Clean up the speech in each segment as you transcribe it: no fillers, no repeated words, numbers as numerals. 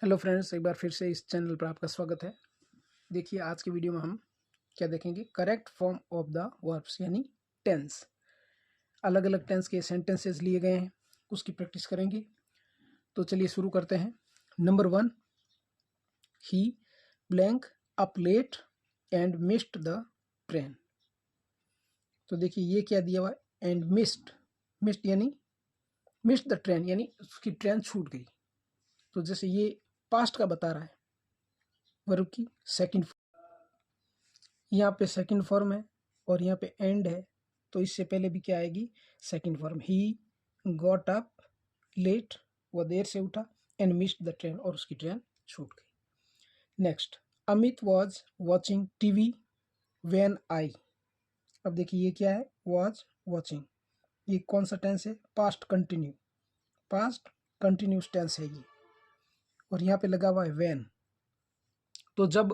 Hello friends, एक बार फिर से इस चैनल पर आपका स्वागत है। देखिए, आज की वीडियो में हम क्या देखेंगे, correct form of the verbs यानी टेंस। अलग अलग टेंस के सेंटेंसेस लिए गए हैं, उसकी प्रैक्टिस करेंगे। तो चलिए शुरू करते हैं। Number 1, he blank up late and missed the train. तो देखिए ये क्या दिया हुआ है, एंड मिस्ड यानी मिस्ड द ट्रेन यानी उसकी ट्रेन छूट गई। तो जैसे ये पास्ट का बता रहा है, वर्ब की सेकंड, यहाँ पे सेकंड फॉर्म है और यहाँ पे एंड है, तो इससे पहले भी क्या आएगी, second form. He got up late, वह देर से उठा, एंड मिस्ड द ट्रेन, और उसकी ट्रेन छूट गई। Next, Amit was watching TV when I. अब देखिए ये क्या है, वॉज वॉचिंग, ये कौन सा टेंस है, पास्ट कंटिन्यूस टेंस है ये, और यहाँ पे लगा हुआ है व्हेन। तो जब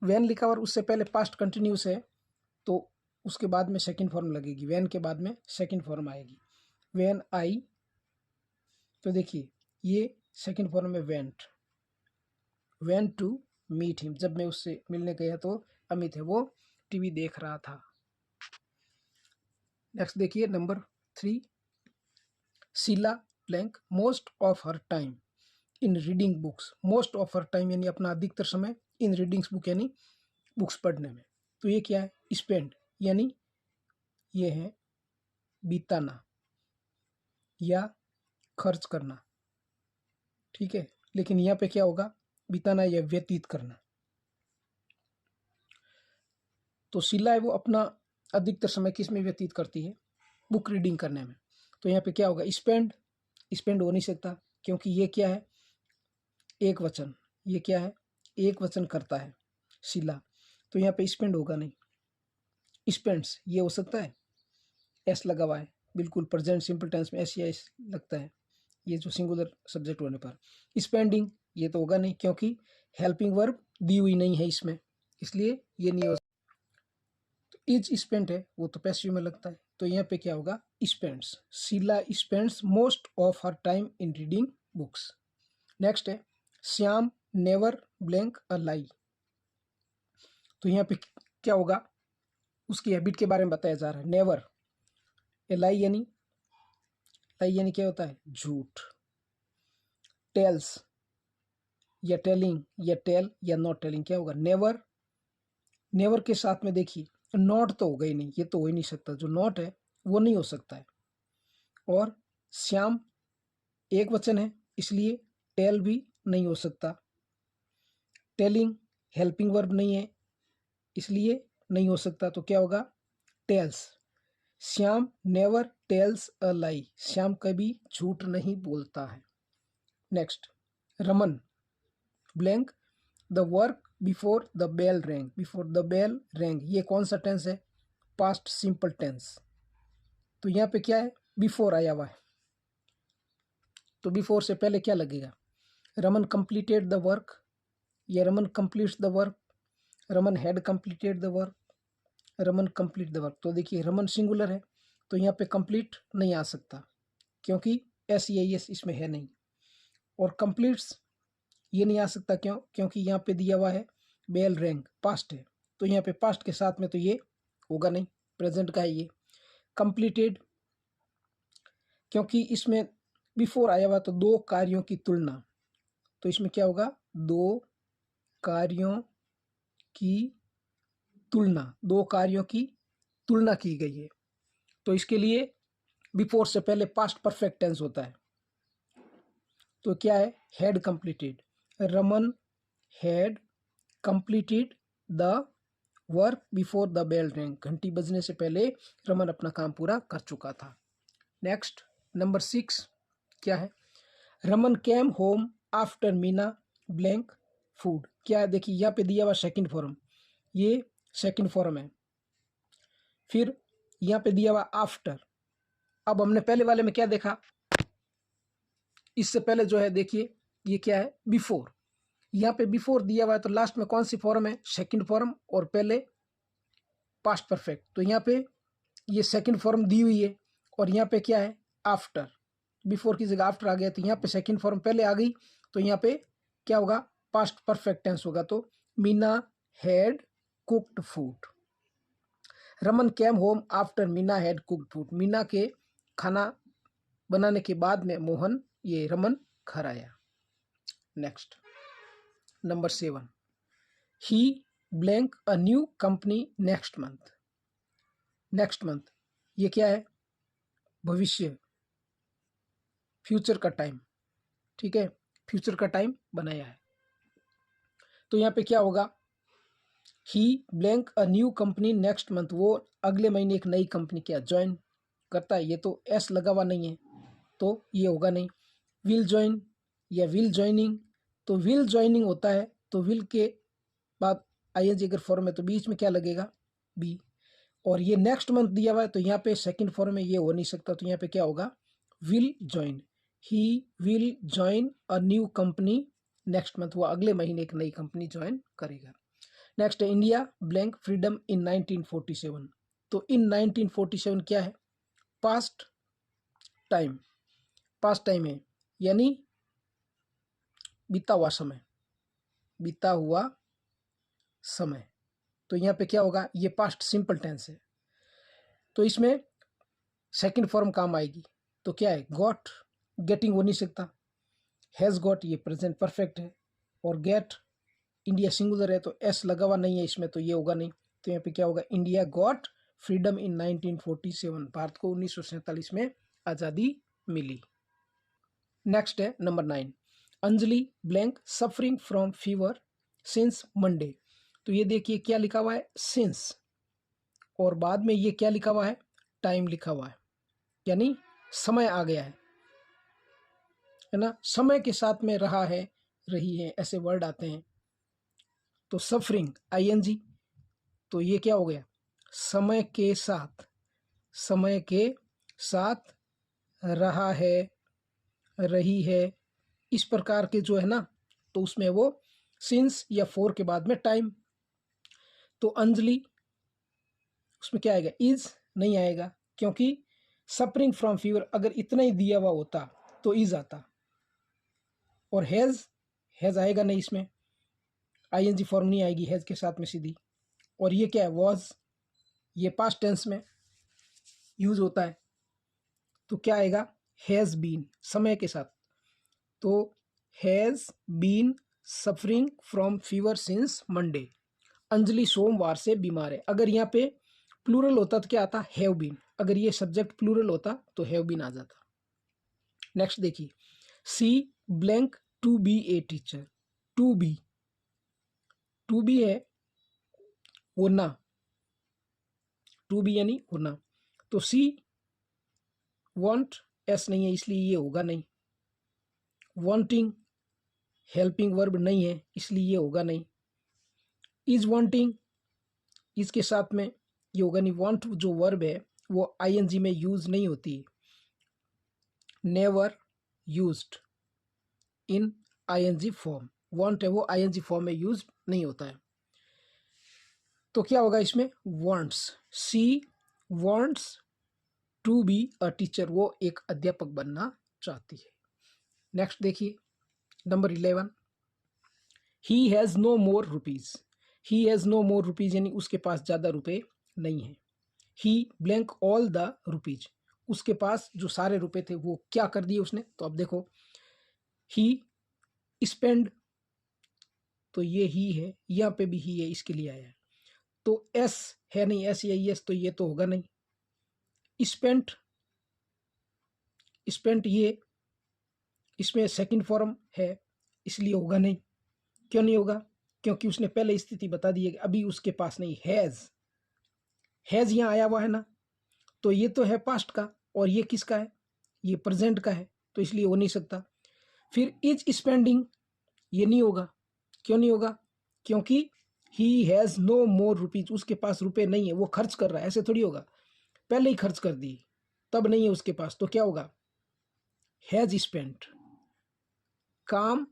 व्हेन लिखा और उससे पहले पास्ट कंटिन्यूस है तो उसके बाद में सेकंड फॉर्म लगेगी, व्हेन के बाद में सेकंड फॉर्म आएगी, व्हेन आई। तो देखिए ये सेकंड फॉर्म में वेंट टू मीट हिम, जब मैं उससे मिलने गया तो अमित है वो टीवी देख रहा था। नेक्स्ट देखिए number 3, Sheela blank most of her time in reading books. Most of her time यानी अपना अधिकतर समय इन रीडिंग्स बुक यानी बुक्स पढ़ने में। तो ये क्या है, स्पेंड यानी ये है बिताना या खर्च करना, ठीक है। लेकिन यहाँ पे क्या होगा, बिताना या व्यतीत करना। तो शीला है वो अपना अधिकतर समय किस में व्यतीत करती है, बुक रीडिंग करने में। तो यहाँ पे क्या होगा, स्पेंड हो नहीं सकता क्योंकि ये क्या है, एक वचन, ये क्या है, एक वचन करता है शीला, तो यहाँ पे स्पेंड होगा नहीं। स्पेंड्स ये हो सकता है, एस लगा हुआ है, बिल्कुल प्रेजेंट सिंपल टेंस में एस या एस लगता है, ये जो सिंगुलर सब्जेक्ट होने पर। स्पेंडिंग ये तो होगा नहीं क्योंकि हेल्पिंग वर्ब दी हुई नहीं है इसमें, इसलिए ये नहीं हो। तो इज स्पेंट है वो तो पैसिव में लगता है, तो यहाँ पे क्या होगा, spends. Sheela spends most of her time in reading books. Next है, Shyam never blank a lie. तो यहाँ पे क्या होगा, उसकी हैबिट के बारे में बताया जा रहा है। नेवर, लाई यानी क्या होता है, झूठ। टेल्स या टेलिंग या टेल या नॉट टेलिंग, क्या होगा, नेवर के साथ में देखिए नॉट तो होगा ही नहीं, ये तो हो ही नहीं सकता, जो नॉट है वो नहीं हो सकता है। और श्याम एक वचन है इसलिए टेल भी नहीं हो सकता। टेलिंग हेल्पिंग वर्ब नहीं है इसलिए नहीं हो सकता, तो क्या होगा, tells. Shyam never tells a lie, Shyam कभी झूठ नहीं बोलता है। Next, Raman blank the work before the bell rang, ये कौन सा टेंस है, पास्ट सिंपल टेंस। तो यहाँ पे क्या है, बिफोर आया हुआ है, तो बिफोर से पहले क्या लगेगा, रमन कंप्लीटेड द वर्क, या Raman completes the work, Raman had completed the work, Raman complete the work. तो देखिए रमन सिंगुलर है तो यहाँ पे कंप्लीट नहीं आ सकता क्योंकि एस या एस इसमें है नहीं, और कंप्लीट्स ये नहीं आ सकता क्यों, क्योंकि यहाँ पे दिया हुआ है बेल रैंक, पास्ट है, तो यहाँ पे पास्ट के साथ में तो ये होगा नहीं, प्रेजेंट का है ये। कंप्लीटेड क्योंकि इसमें बिफोर आया हुआ तो दो कार्यों की तुलना, तो इसमें क्या होगा, दो कार्यों की तुलना की गई है, तो इसके लिए बिफोर से पहले पास्ट परफेक्ट टेंस होता है। तो क्या है, had completed, Raman had completed the work before the bell rang, घंटी बजने से पहले रमन अपना काम पूरा कर चुका था। नेक्स्ट नंबर 6 क्या है, Raman came home after Meena blank food. क्या है, देखिए यहाँ पे दिया हुआ सेकंड फॉर्म, ये सेकंड फॉर्म है, फिर यहाँ पे दिया हुआ आफ्टर। अब हमने पहले वाले में क्या देखा, इससे पहले जो है देखिए ये क्या है, बिफोर, यहाँ पे बिफोर दिया हुआ है तो लास्ट में कौन सी फॉर्म है, सेकंड फॉर्म, और पहले पास्ट परफेक्ट। तो यहाँ पे ये सेकंड फॉर्म दी हुई है और यहाँ पे क्या है, आफ्टर, बिफोर की जगह आफ्टर आ गया, तो यहाँ पे सेकंड फॉर्म पहले आ गई, तो यहाँ पे क्या होगा, पास्ट परफेक्ट टेंस होगा, तो Meena had cooked food. Raman came home after Meena had cooked food, Meena के खाना बनाने के बाद में मोहन ये रमन घर आया। Next number 7, he blank a new company next month. Next month ये क्या है, भविष्य, फ्यूचर का टाइम, ठीक है, फ्यूचर का टाइम बनाया है। तो यहाँ पे क्या होगा, he blank a new company next month, वो अगले महीने एक नई कंपनी क्या ज्वाइन करता है। ये तो एस लगा हुआ नहीं है तो ये होगा नहीं। विल ज्वाइन या विल ज्वाइनिंग, तो विल ज्वाइनिंग होता है तो विल के बाद आईएनजी अगर फॉर्म है तो बीच में क्या लगेगा, बी। और ये नेक्स्ट मंथ दिया हुआ है तो यहाँ पे सेकंड फॉर्म में ये हो नहीं सकता, तो यहाँ पे क्या होगा, will join. He will join a new company next month, वो अगले महीने एक नई कंपनी ज्वाइन करेगा। नेक्स्ट है इंडिया ब्लैंक फ्रीडम इन 1947, तो इन 1947 क्या है, पास्ट टाइम, पास्ट टाइम है यानी बीता हुआ समय, बीता हुआ समय। तो यहाँ पे क्या होगा, ये पास्ट सिंपल टेंस है तो इसमें सेकंड फॉर्म काम आएगी। तो क्या है, गॉट, गेटिंग हो नहीं सकता, हैज़ गॉट ये प्रेजेंट परफेक्ट है, और गेट इंडिया सिंगुलर है तो एस लगा हुआ नहीं है इसमें तो ये होगा नहीं। तो यहाँ पे क्या होगा, इंडिया गॉट फ्रीडम इन 1947, भारत को 1947 में आज़ादी मिली। नेक्स्ट है number 9, Anjali blank suffering from fever since Monday. तो ये देखिए क्या लिखा हुआ है, सिंस, और बाद में ये क्या लिखा हुआ है, टाइम लिखा हुआ है, यानी समय आ गया है ना, समय के साथ में रहा है, रही है, ऐसे वर्ड आते हैं। तो सफरिंग आईएनजी, तो ये क्या हो गया, समय के साथ, समय के साथ रहा है, रही है, इस प्रकार के जो है ना, तो उसमें वो सिंस या फॉर के बाद में टाइम। तो अंजलि उसमें क्या आएगा, इज नहीं आएगा, क्योंकि सफरिंग फ्रॉम फीवर अगर इतना ही दिया हुआ होता तो इज आता, और हैज़ आएगा नहीं, इसमें आईएनजी फॉर्म नहीं आएगी हैज़ के साथ में सीधी। और ये क्या है, वॉज, ये पास्ट टेंस में यूज होता है तो क्या आएगा, हैज़ बीन, समय के साथ। तो has been suffering from fever since Monday, Anjali सोमवार से बीमार है। अगर यहाँ पे प्लूरल होता तो क्या आता, हैव बीन, अगर ये सब्जेक्ट प्लूरल होता तो हैव बीन आ जाता। नेक्स्ट देखिए, she blank to be a teacher, to be है होना, टू बी यानी होना, तो सी वांट एस नहीं है इसलिए ये होगा नहीं, वांटिंग हेल्पिंग वर्ब नहीं है इसलिए ये होगा नहीं, इज वांटिंग इसके साथ में ये होगा नहीं, वांट जो वर्ब है वो आईएनजी में यूज नहीं होती, never used in ING form, want है वो आईएनजी फॉर्म में यूज नहीं होता है। तो क्या होगा इसमें, wants, she wants to be a teacher, वो एक अध्यापक बनना चाहती है। नेक्स्ट देखिए number 11, he has no more rupees, he has no more rupees यानी उसके पास ज़्यादा रुपए नहीं है। He blank all the rupees, उसके पास जो सारे रुपए थे वो क्या कर दिए उसने, तो अब देखो ही स्पेंड, तो ये ही है, यहाँ पे भी ही है इसके लिए आया है, तो एस है नहीं, एस या एस तो ये तो होगा नहीं, स्पेंट, स्पेंट ये इसमें सेकंड फॉर्म है इसलिए होगा नहीं। क्यों नहीं होगा, क्योंकि उसने पहले स्थिति बता दी है कि अभी उसके पास नहीं, हैज़ यहाँ आया हुआ है ना, तो ये तो है पास्ट का और ये किसका है, ये प्रेजेंट का है, तो इसलिए हो नहीं सकता। फिर इज स्पेंडिंग, ये नहीं होगा, क्यों नहीं होगा, क्योंकि he has no more rupees, उसके पास रुपए नहीं है, वो खर्च कर रहा है, ऐसे थोड़ी होगा, पहले ही खर्च कर दी तब नहीं है उसके पास, तो क्या होगा, हैज स्पेंट, काम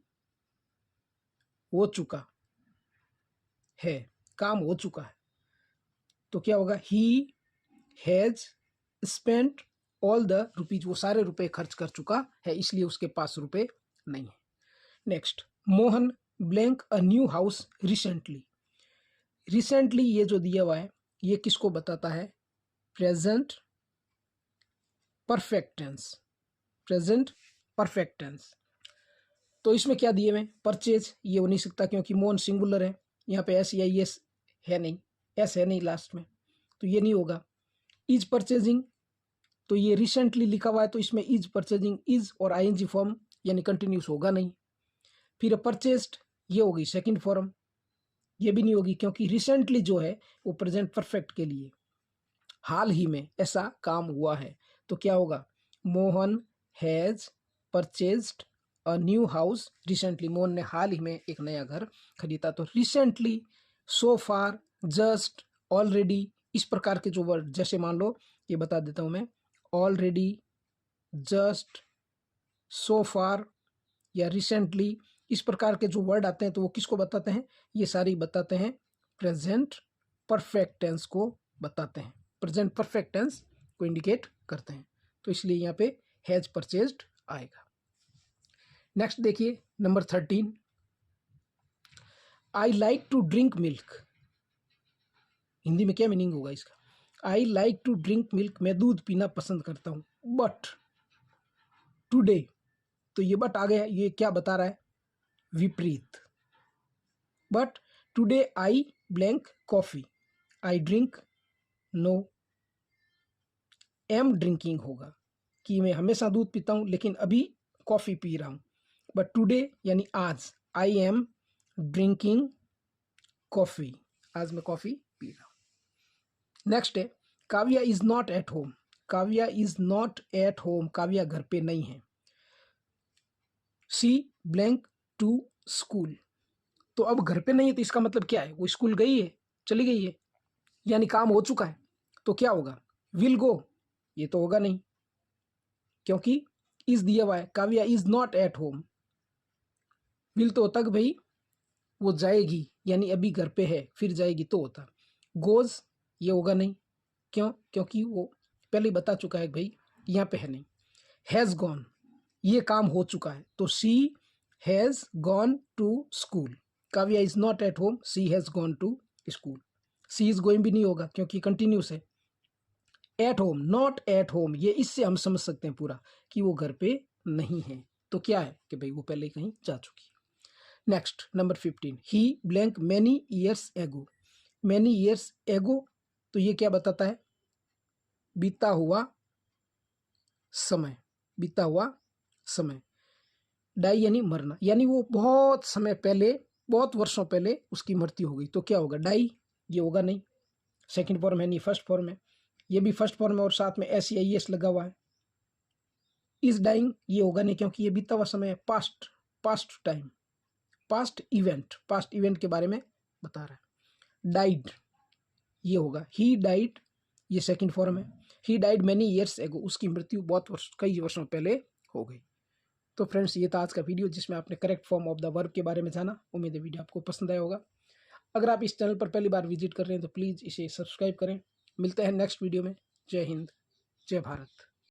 हो चुका है, काम हो चुका है, तो क्या होगा, he has spent all the rupees, वो सारे रुपए खर्च कर चुका है इसलिए उसके पास रुपए नहीं है। Next Mohan blank a new house recently. Recently ये जो दिया हुआ है ये किसको बताता है? Present perfect tense. Present perfect tense. तो इसमें क्या दिए हुए? परचेज, ये हो नहीं सकता क्योंकि मोहन सिंगुलर है, यहाँ पे एस या एस है नहीं, एस है नहीं लास्ट में, तो ये नहीं होगा। इज परचेजिंग, तो ये रिसेंटली लिखा हुआ है तो इसमें इज परचेजिंग इज और आईएनजी फॉर्म यानी कंटिन्यूस होगा नहीं। फिर परचेस्ड, ये होगी सेकंड फॉर्म, ये भी नहीं होगी क्योंकि रिसेंटली जो है वो प्रेजेंट परफेक्ट के लिए, हाल ही में ऐसा काम हुआ है, तो क्या होगा? Mohan has purchased a new house recently. Mohan ने हाल ही में एक नया घर खरीदा। तो रिसेंटली, सो फार, जस्ट, ऑलरेडी, इस प्रकार के जो वर्ड, जैसे मान लो ये बता देता हूं मैं, ऑलरेडी, जस्ट, सो फार या रिसेंटली, इस प्रकार के जो वर्ड आते हैं तो वो किसको बताते हैं? ये सारी बताते हैं प्रेजेंट परफेक्ट टेंस को बताते हैं, प्रेजेंट परफेक्ट टेंस को इंडिकेट करते हैं। तो इसलिए यहाँ पे हैज परचेज्ड आएगा। नेक्स्ट देखिए number 13, I like to drink milk. Hindi में क्या मीनिंग होगा इसका? I like to drink milk, मैं दूध पीना पसंद करता हूँ। बट टुडे, तो ये बट आ गया, ये क्या बता रहा है? विपरीत। But today I blank coffee, I drink, no, am drinking होगा कि मैं हमेशा दूध पीता हूँ लेकिन अभी कॉफ़ी पी रहा हूँ। बट टुडे यानी आज, आई एम ड्रिंकिंग कॉफ़ी, आज मैं कॉफ़ी पी रहा हूँ। नेक्स्ट है Kavya is not at home. Kavya is not at home, Kavya घर पे नहीं है। सी ब्लैंक टू स्कूल, तो अब घर पे नहीं है तो इसका मतलब क्या है? वो स्कूल गई है, चली गई है, यानी काम हो चुका है। तो क्या होगा? विल गो, ये तो होगा नहीं क्योंकि इज दिया हुआ है। Kavya is not at home, will तो होता कि भाई वो जाएगी, यानी अभी घर पे है, फिर जाएगी तो होता। गोज, ये होगा नहीं, क्यों? क्योंकि वो पहले ही बता चुका है भाई यहाँ पे है नहीं। हैज़ गॉन, ये काम हो चुका है, तो she has gone to school. Kavya is not at home, she has gone to school. She is going भी नहीं होगा क्योंकि कंटिन्यूस है। At home, not at home, ये इससे हम समझ सकते हैं पूरा कि वो घर पे नहीं है, तो क्या है कि भाई वो पहले कहीं जा चुकी है। Next number 15, he blank many years ago. Many years ago, तो ये क्या बताता है? बीता हुआ समय, बीता हुआ समय। डाई यानी मरना, यानी वो बहुत समय पहले, बहुत वर्षों पहले उसकी मृत्यु हो गई, तो क्या होगा? डाई, ये होगा नहीं, सेकंड फॉर्म है नहीं, फर्स्ट फॉर्म है, ये भी फर्स्ट फॉर्म है और साथ में एस या एस लगा हुआ है। इज डाइंग, ये होगा नहीं क्योंकि ये बीता हुआ समय है, past, past time, past event के बारे में बता रहा है। डाइड, ये होगा। ही डाइड, ये सेकंड फॉर्म है। ही डाइड मैनी ईयर्स एगो, उसकी मृत्यु कई वर्षों पहले हो गई। तो फ्रेंड्स, ये था आज का वीडियो जिसमें आपने correct form of the verb के बारे में जाना। उम्मीद है वीडियो आपको पसंद आया होगा। अगर आप इस चैनल पर पहली बार विजिट कर रहे हैं तो प्लीज़ इसे सब्सक्राइब करें। मिलते हैं नेक्स्ट वीडियो में। जय हिंद, जय भारत।